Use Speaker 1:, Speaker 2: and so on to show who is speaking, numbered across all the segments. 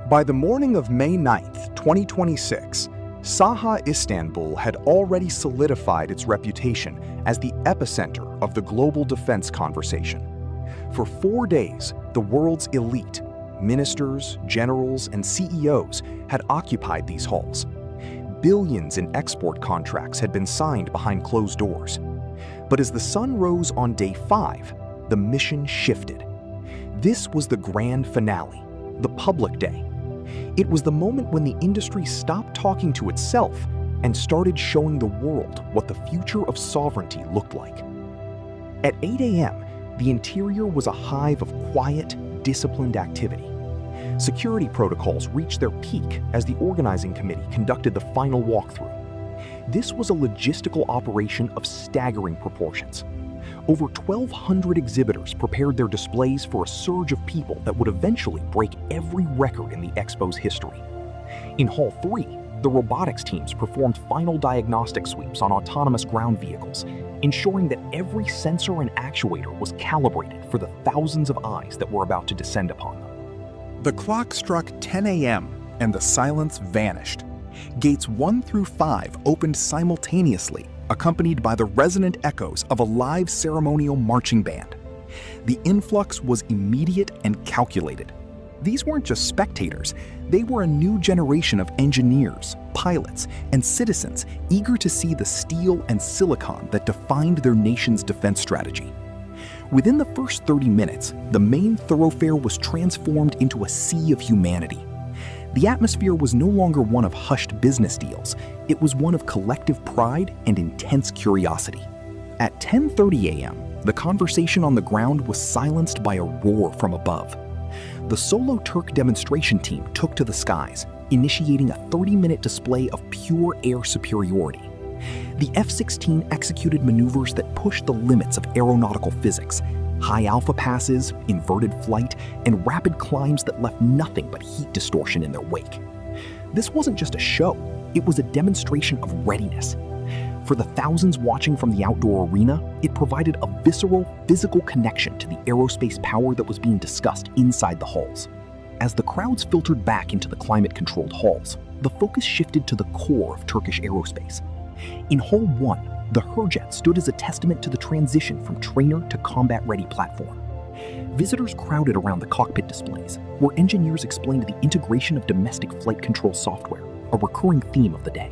Speaker 1: By the morning of May 9th, 2026, SAHA Istanbul had already solidified its reputation as the epicenter of the global defense conversation. For 4 days, the world's elite, ministers, generals, and CEOs had occupied these halls. Billions in export contracts had been signed behind closed doors. But as the sun rose on day 5, the mission shifted. This was the grand finale, the public day. It was the moment when the industry stopped talking to itself and started showing the world what the future of sovereignty looked like. At 8 a.m., the interior was a hive of quiet, disciplined activity. Security protocols reached their peak as the organizing committee conducted the final walkthrough. This was a logistical operation of staggering proportions. Over 1,200 exhibitors prepared their displays for a surge of people that would eventually break every record in the Expo's history. In Hall 3, the robotics teams performed final diagnostic sweeps on autonomous ground vehicles, ensuring that every sensor and actuator was calibrated for the thousands of eyes that were about to descend upon them.
Speaker 2: The clock struck 10 a.m. and the silence vanished. Gates 1 through 5 opened simultaneously, accompanied by the resonant echoes of a live ceremonial marching band. The influx was immediate and calculated. These weren't just spectators, they were a new generation of engineers, pilots, and citizens eager to see the steel and silicon that defined their nation's defense strategy. Within the first 30 minutes, the main thoroughfare was transformed into a sea of humanity. The atmosphere was no longer one of hushed business deals, it was one of collective pride and intense curiosity. At 10:30 a.m., the conversation on the ground was silenced by a roar from above. The Solo Türk demonstration team took to the skies, initiating a 30-minute display of pure air superiority. The F-16 executed maneuvers that pushed the limits of aeronautical physics, high alpha passes, inverted flight, and rapid climbs that left nothing but heat distortion in their wake. This wasn't just a show, it was a demonstration of readiness. For the thousands watching from the outdoor arena, it provided a visceral, physical connection to the aerospace power that was being discussed inside the halls. As the crowds filtered back into the climate-controlled halls, the focus shifted to the core of Turkish aerospace. In Hall 1, the Hürjet stood as a testament to the transition from trainer to combat-ready platform. Visitors crowded around the cockpit displays, where engineers explained the integration of domestic flight control software, a recurring theme of the day.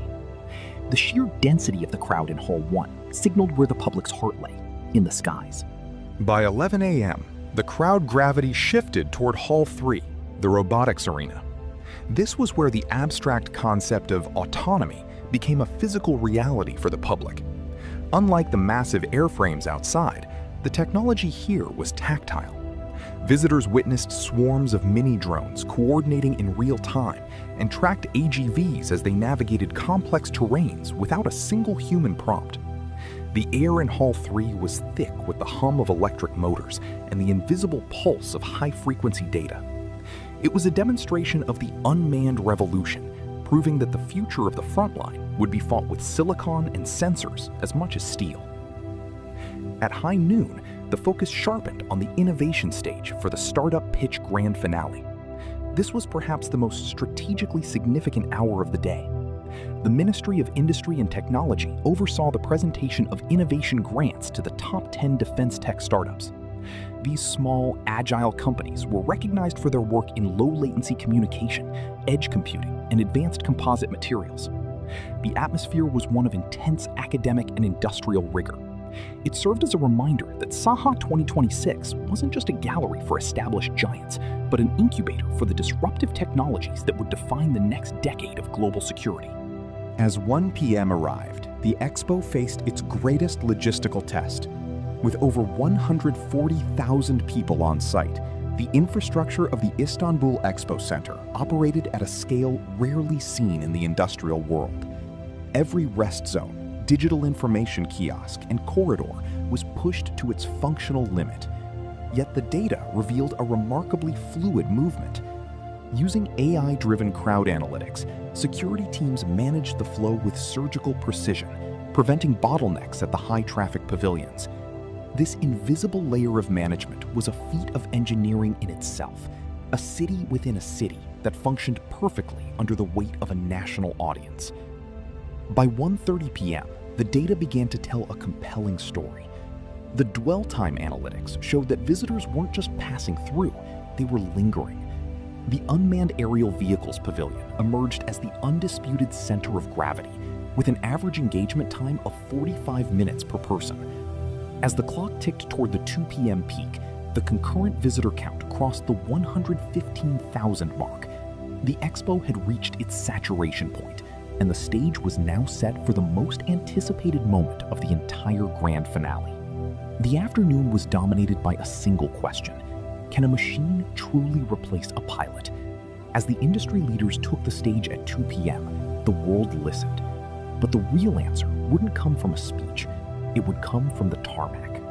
Speaker 2: The sheer density of the crowd in Hall 1 signaled where the public's heart lay, in the skies.
Speaker 1: By 11 a.m., the crowd gravity shifted toward Hall 3, the robotics arena. This was where the abstract concept of autonomy became a physical reality for the public. Unlike the massive airframes outside, the technology here was tactile. Visitors witnessed swarms of mini-drones coordinating in real time and tracked AGVs as they navigated complex terrains without a single human prompt. The air in Hall 3 was thick with the hum of electric motors and the invisible pulse of high-frequency data. It was a demonstration of the unmanned revolution, proving that the future of the frontline would be fought with silicon and sensors as much as steel. At high noon, the focus sharpened on the innovation stage for the startup pitch grand finale. This was perhaps the most strategically significant hour of the day. The Ministry of Industry and Technology oversaw the presentation of innovation grants to the top 10 defense tech startups. These small, agile companies were recognized for their work in low-latency communication, edge computing, and advanced composite materials. The atmosphere was one of intense academic and industrial rigor. It served as a reminder that SAHA 2026 wasn't just a gallery for established giants, but an incubator for the disruptive technologies that would define the next decade of global security.
Speaker 2: As 1 p.m. arrived, the Expo faced its greatest logistical test. With over 140,000 people on site, the infrastructure of the Istanbul Expo Center operated at a scale rarely seen in the industrial world. Every rest zone, digital information kiosk, and corridor was pushed to its functional limit. Yet the data revealed a remarkably fluid movement. Using AI-driven crowd analytics, security teams managed the flow with surgical precision, preventing bottlenecks at the high-traffic pavilions. This invisible layer of management was a feat of engineering in itself, a city within a city, that functioned perfectly under the weight of a national audience. By 1:30 p.m., the data began to tell a compelling story. The dwell time analytics showed that visitors weren't just passing through, they were lingering. The Unmanned Aerial Vehicles Pavilion emerged as the undisputed center of gravity, with an average engagement time of 45 minutes per person. As the clock ticked toward the 2 p.m. peak, the concurrent visitor count crossed the 115,000 mark. The expo had reached its saturation point, and the stage was now set for the most anticipated moment of the entire grand finale. The afternoon was dominated by a single question: can a machine truly replace a pilot? As the industry leaders took the stage at 2 p.m., the world listened. But the real answer wouldn't come from a speech, it would come from the tarmac.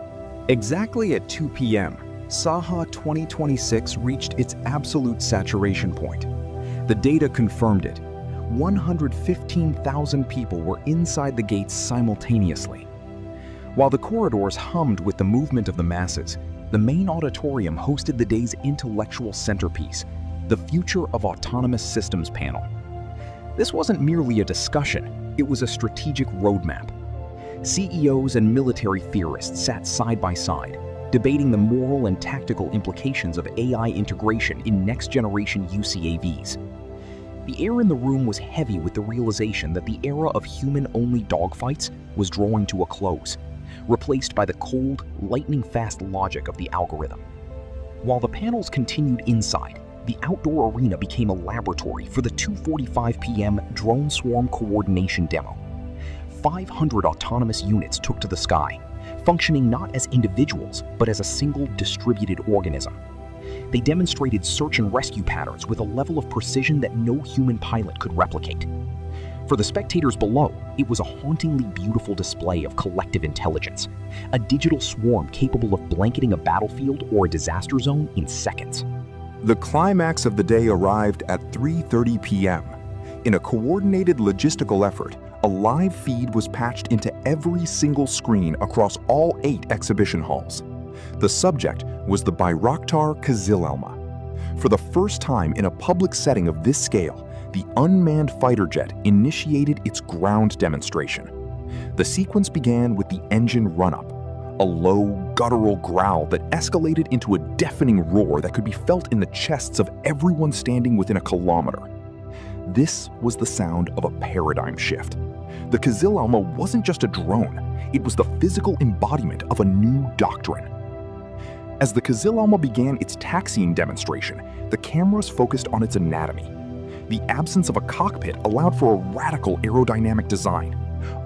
Speaker 3: Exactly at 2 p.m., SAHA 2026 reached its absolute saturation point. The data confirmed it. 115,000 people were inside the gates simultaneously. While the corridors hummed with the movement of the masses, the main auditorium hosted the day's intellectual centerpiece, the Future of Autonomous Systems panel. This wasn't merely a discussion, it was a strategic roadmap. CEOs and military theorists sat side by side, debating the moral and tactical implications of AI integration in next-generation UCAVs. The air in the room was heavy with the realization that the era of human-only dogfights was drawing to a close, replaced by the cold, lightning-fast logic of the algorithm. While the panels continued inside, the outdoor arena became a laboratory for the 2:45 p.m. drone swarm coordination demo. 500 autonomous units took to the sky, functioning not as individuals, but as a single distributed organism. They demonstrated search and rescue patterns with a level of precision that no human pilot could replicate. For the spectators below, it was a hauntingly beautiful display of collective intelligence, a digital swarm capable of blanketing a battlefield or a disaster zone in seconds.
Speaker 1: The climax of the day arrived at 3:30 p.m. In a coordinated logistical effort, a live feed was patched into every single screen across all 8 exhibition halls. The subject was the Bayraktar KIZILELMA. For the first time in a public setting of this scale, the unmanned fighter jet initiated its ground demonstration. The sequence began with the engine run-up, a low, guttural growl that escalated into a deafening roar that could be felt in the chests of everyone standing within a kilometer. This was the sound of a paradigm shift. The KIZILELMA wasn't just a drone, it was the physical embodiment of a new doctrine. As the KIZILELMA began its taxiing demonstration, the cameras focused on its anatomy. The absence of a cockpit allowed for a radical aerodynamic design,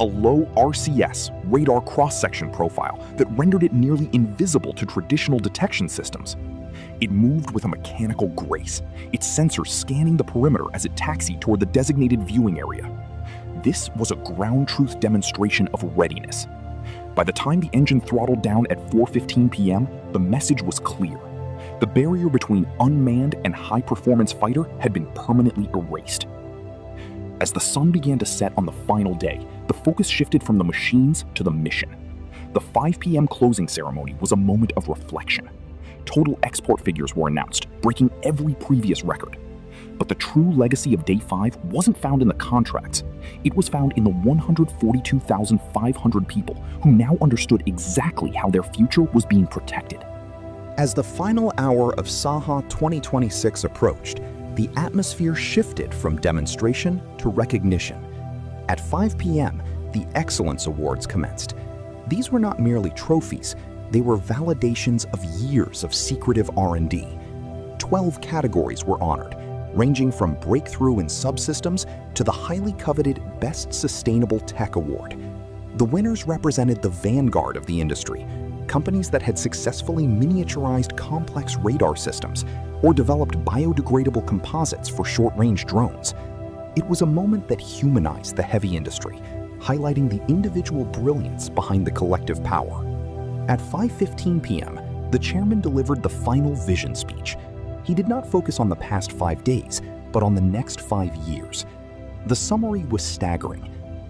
Speaker 1: a low RCS, radar cross-section profile that rendered it nearly invisible to traditional detection systems. It moved with a mechanical grace, its sensors scanning the perimeter as it taxied toward the designated viewing area. This was a ground truth demonstration of readiness. By the time the engine throttled down at 4:15 p.m., the message was clear. The barrier between unmanned and high-performance fighter had been permanently erased. As the sun began to set on the final day, the focus shifted from the machines to the mission. The 5 p.m. closing ceremony was a moment of reflection. Total export figures were announced, breaking every previous record. But the true legacy of Day 5 wasn't found in the contracts. It was found in the 142,500 people who now understood exactly how their future was being protected.
Speaker 3: As the final hour of SAHA 2026 approached, the atmosphere shifted from demonstration to recognition. At 5 p.m., the Excellence Awards commenced. These were not merely trophies, they were validations of years of secretive R&D. 12 categories were honored, ranging from breakthrough in subsystems to the highly coveted Best Sustainable Tech Award. The winners represented the vanguard of the industry, companies that had successfully miniaturized complex radar systems or developed biodegradable composites for short-range drones. It was a moment that humanized the heavy industry, highlighting the individual brilliance behind the collective power. At 5:15 p.m., the chairman delivered the final vision speech. He did not focus on the past 5 days, but on the next 5 years. The summary was staggering.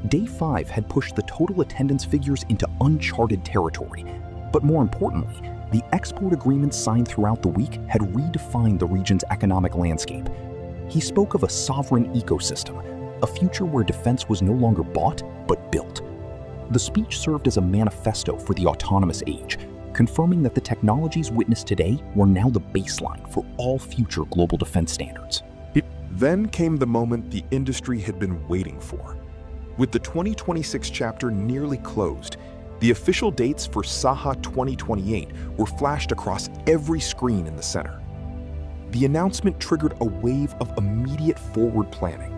Speaker 3: Day 5 had pushed the total attendance figures into uncharted territory. But more importantly, the export agreements signed throughout the week had redefined the region's economic landscape. He spoke of a sovereign ecosystem, a future where defense was no longer bought, but built. The speech served as a manifesto for the autonomous age, confirming that the technologies witnessed today were now the baseline for all future global defense standards.
Speaker 1: Then came the moment the industry had been waiting for. With the 2026 chapter nearly closed, the official dates for SAHA 2028 were flashed across every screen in the center. The announcement triggered a wave of immediate forward planning.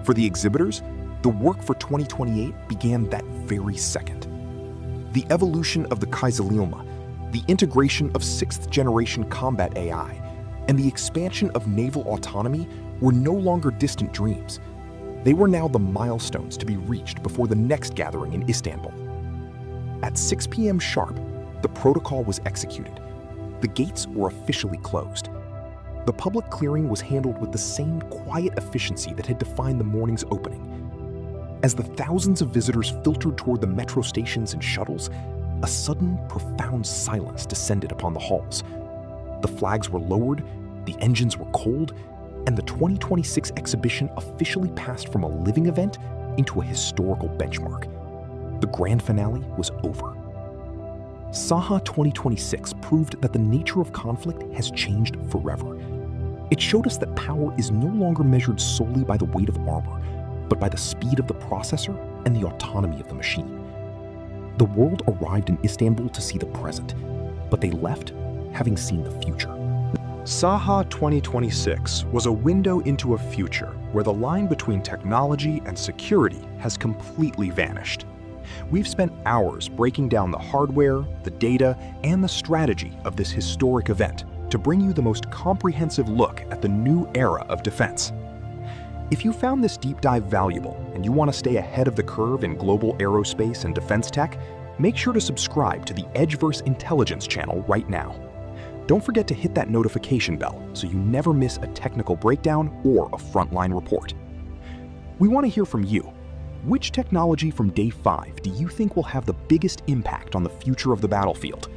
Speaker 1: For the exhibitors, the work for 2028 began that very second. The evolution of the KIZILELMA, the integration of sixth-generation combat AI, and the expansion of naval autonomy were no longer distant dreams. They were now the milestones to be reached before the next gathering in Istanbul. At 6 p.m. sharp, the protocol was executed. The gates were officially closed. The public clearing was handled with the same quiet efficiency that had defined the morning's opening. As the thousands of visitors filtered toward the metro stations and shuttles, a sudden, profound silence descended upon the halls. The flags were lowered, the engines were cold, and the 2026 exhibition officially passed from a living event into a historical benchmark. The grand finale was over. SAHA 2026 proved that the nature of conflict has changed forever. It showed us that power is no longer measured solely by the weight of armor, but by the speed of the processor and the autonomy of the machine. The world arrived in Istanbul to see the present, but they left having seen the future.
Speaker 2: SAHA 2026 was a window into a future where the line between technology and security has completely vanished. We've spent hours breaking down the hardware, the data, and the strategy of this historic event to bring you the most comprehensive look at the new era of defense. If you found this deep dive valuable and you want to stay ahead of the curve in global aerospace and defense tech, make sure to subscribe to the EdgeVerse Intelligence channel right now. Don't forget to hit that notification bell so you never miss a technical breakdown or a frontline report. We want to hear from you. Which technology from Day 5 do you think will have the biggest impact on the future of the battlefield?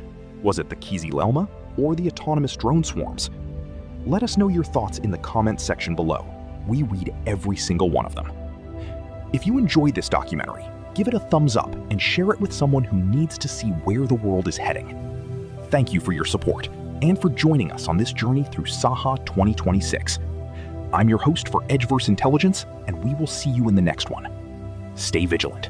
Speaker 2: Was it the KIZILELMA or the autonomous drone swarms? Let us know your thoughts in the comments section below. We read every single one of them. If you enjoyed this documentary, give it a thumbs up and share it with someone who needs to see where the world is heading. Thank you for your support and for joining us on this journey through SAHA 2026. I'm your host for EdgeVerse Intelligence, and we will see you in the next one. Stay vigilant.